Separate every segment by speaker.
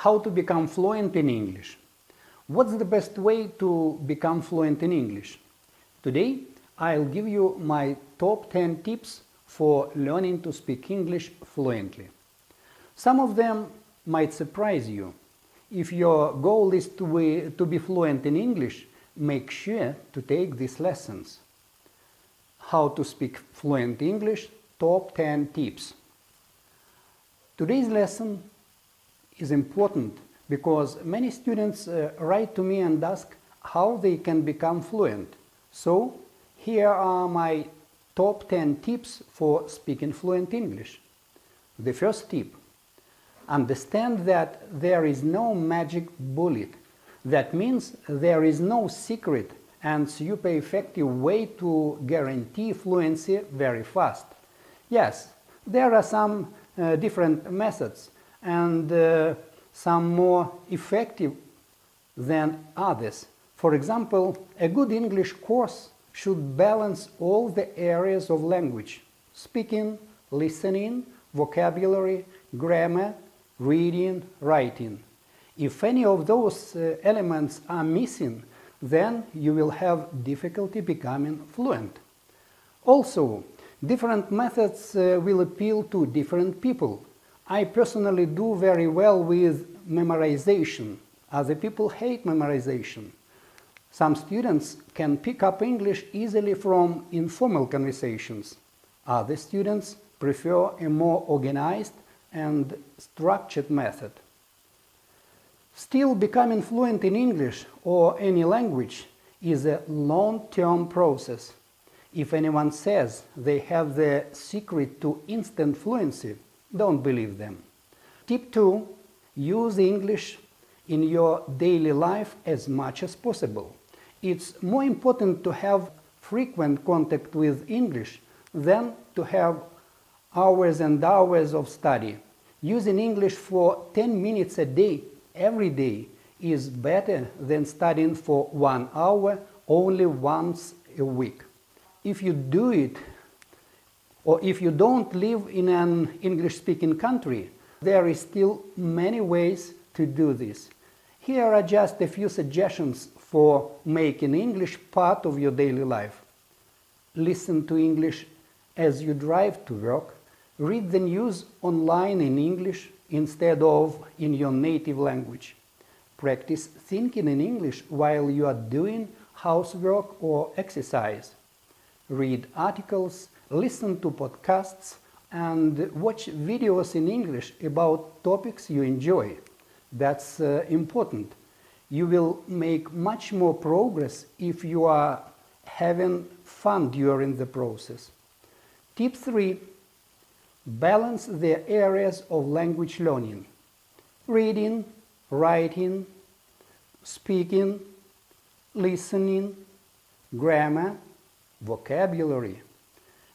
Speaker 1: How to become fluent in English? What's the best way to become fluent in English? Today, I'll give you my top 10 tips for learning to speak English fluently. Some of them might surprise you. If your goal is to be fluent in English, make sure to take these lessons. How to speak fluent English, top 10 tips. Today's lesson is important because many students write to me and ask how they can become fluent. So, here are my top 10 tips for speaking fluent English. The first tip: understand that there is no magic bullet. That means there is no secret and super effective way to guarantee fluency very fast. Yes, there are some different methods and some more effective than others. For example, a good English course should balance all the areas of language: speaking, listening, vocabulary, grammar, reading, writing. If any of those elements are missing, then you will have difficulty becoming fluent. Also, different methods will appeal to different people. I personally do very well with memorization. Other people hate memorization. Some students can pick up English easily from informal conversations. Other students prefer a more organized and structured method. Still, becoming fluent in English or any language is a long-term process. If anyone says they have the secret to instant fluency, don't believe them. Tip 2. Use English in your daily life as much as possible. It's more important to have frequent contact with English than to have hours and hours of study. Using English for 10 minutes a day, every day, is better than studying for 1 hour only once a week. If you do it, or if you don't live in an English-speaking country, there is still many ways to do this. Here are just a few suggestions for making English part of your daily life. Listen to English as you drive to work. Read the news online in English instead of in your native language. Practice thinking in English while you are doing housework or exercise. Read articles, listen to podcasts, and watch videos in English about topics you enjoy. That's important. You will make much more progress if you are having fun during the process. Tip 3. Balance the areas of language learning: reading, writing, speaking, listening, grammar, vocabulary.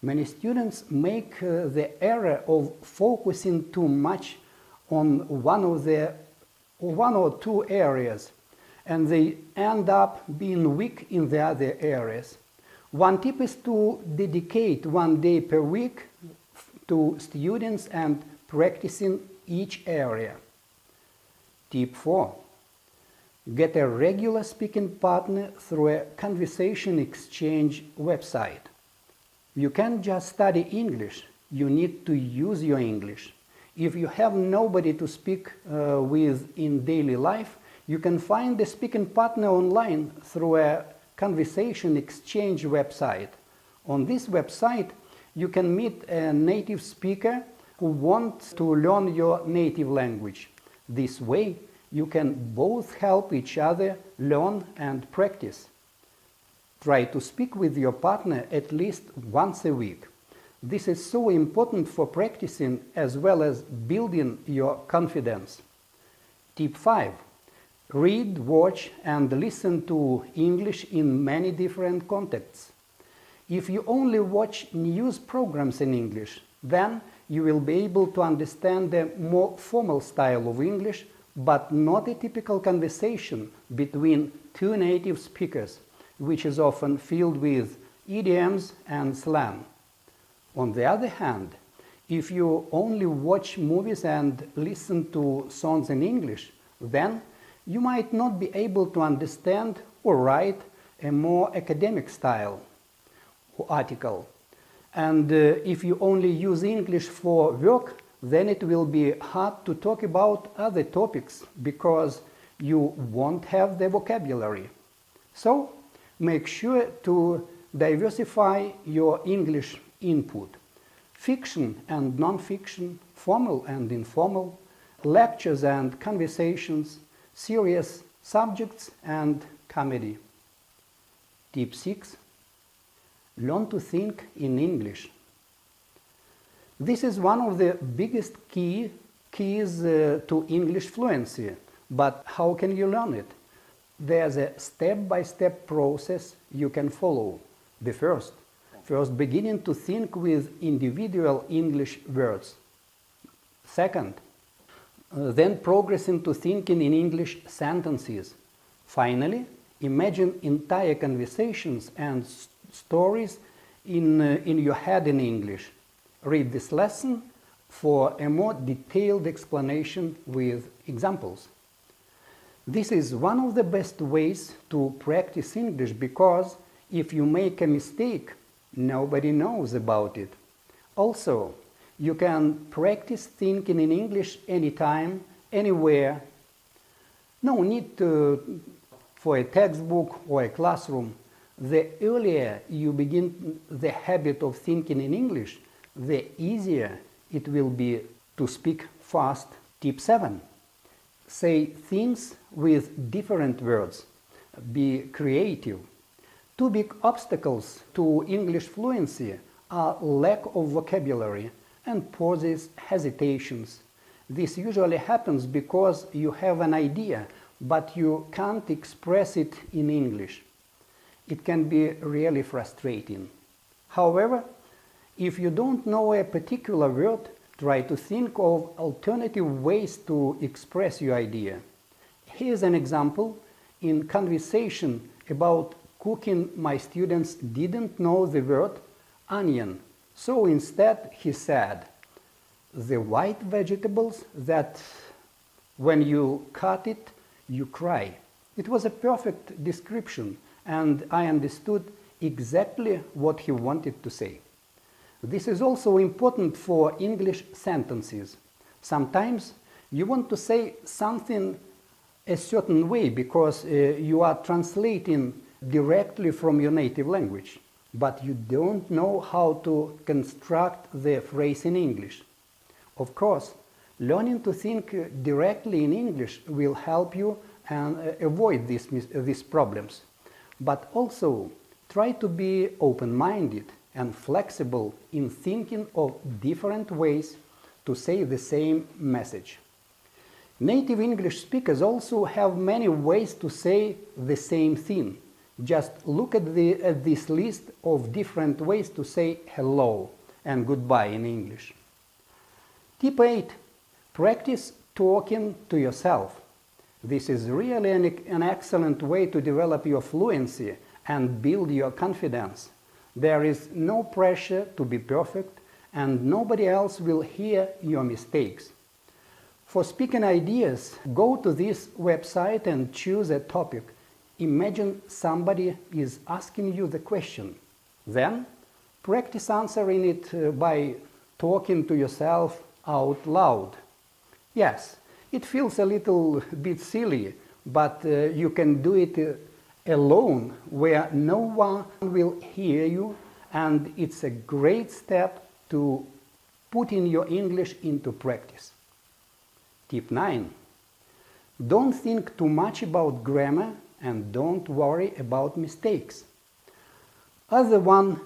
Speaker 1: Many students make the error of focusing too much on one or two areas, and they end up being weak in the other areas. One tip is to dedicate 1 day per week to students and practicing each area. Tip 4. Get a regular speaking partner through a conversation exchange website. You can't just study English, you need to use your English. If you have nobody to speak with in daily life, you can find a speaking partner online through a conversation exchange website. On this website, you can meet a native speaker who wants to learn your native language. This way, you can both help each other learn and practice. Try to speak with your partner at least once a week. This is so important for practicing as well as building your confidence. Tip 5. Read, watch, and listen to English in many different contexts. If you only watch news programs in English, then you will be able to understand the more formal style of English, but not a typical conversation between two native speakers, which is often filled with idioms and slang. On the other hand, If you only watch movies and listen to songs in English, then you might not be able to understand or write a more academic style article. And if you only use English for work, then it will be hard to talk about other topics because you won't have the vocabulary. So make sure to diversify your English input. Fiction and non-fiction, formal and informal, lectures and conversations, serious subjects and comedy. Tip 6. Learn to think in English. This is one of the biggest keys to English fluency, but how can you learn it? There's a step-by-step process you can follow. The first, beginning to think with individual English words. Second, then progressing to thinking in English sentences. Finally, imagine entire conversations and stories in your head in English. Read this lesson for a more detailed explanation with examples. This is one of the best ways to practice English because if you make a mistake, nobody knows about it. Also, you can practice thinking in English anytime, anywhere. No need for a textbook or a classroom. The earlier you begin the habit of thinking in English, the easier it will be to speak fast. Tip 7. Say things with different words. Be creative. Two big obstacles to English fluency are lack of vocabulary and pauses, hesitations. This usually happens because you have an idea, but you can't express it in English. It can be really frustrating. However, if you don't know a particular word, try to think of alternative ways to express your idea. Here's an example. In conversation about cooking, my students didn't know the word onion. So instead he said, the white vegetables that when you cut it, you cry. It was a perfect description and I understood exactly what he wanted to say. This is also important for English sentences. Sometimes you want to say something a certain way because you are translating directly from your native language, but you don't know how to construct the phrase in English. Of course, learning to think directly in English will help you and avoid these problems. But also, try to be open-minded and flexible in thinking of different ways to say the same message. Native English speakers also have many ways to say the same thing. Just look at this list of different ways to say hello and goodbye in English. Tip 8. Practice talking to yourself. This is really an excellent way to develop your fluency and build your confidence. There is no pressure to be perfect and nobody else will hear your mistakes. For speaking ideas, go to this website and choose a topic. Imagine somebody is asking you the question. Then practice answering it by talking to yourself out loud. Yes, it feels a little bit silly, but you can do it alone where no one will hear you, and it's a great step to putting your English into practice. Tip 9. Don't think too much about grammar and don't worry about mistakes. Other one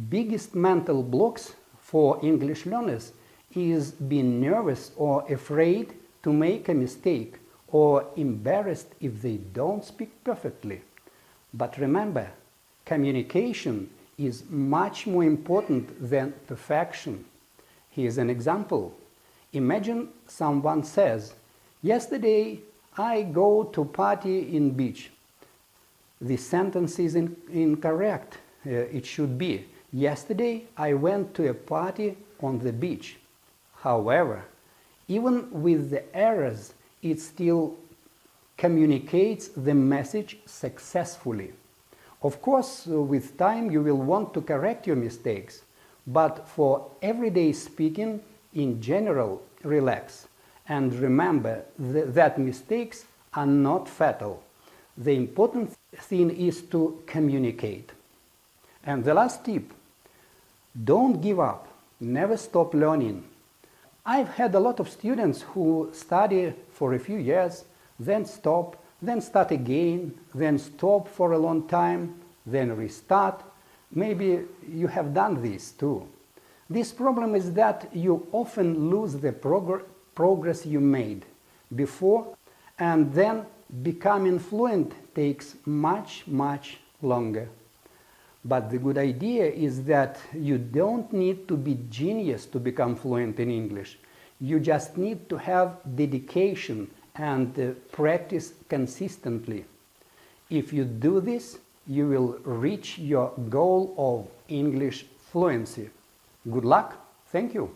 Speaker 1: biggest mental blocks for English learners is being nervous or afraid to make a mistake or embarrassed if they don't speak perfectly. But remember, communication is much more important than perfection. Here's an example. Imagine someone says, "Yesterday I go to party in beach." This sentence is incorrect. It should be, "Yesterday I went to a party on the beach." However, even with the errors, it still communicates the message successfully. Of course, with time you will want to correct your mistakes, but for everyday speaking, in general, relax and remember that mistakes are not fatal. The important thing is to communicate. And the last tip, don't give up, never stop learning. I've had a lot of students who study for a few years, then stop, then start again, then stop for a long time, then restart. Maybe you have done this too. This problem is that you often lose the progress you made before, and then becoming fluent takes much longer. But the good idea is that you don't need to be genius to become fluent in English. You just need to have dedication and practice consistently. If you do this, you will reach your goal of English fluency. Good luck. Thank you.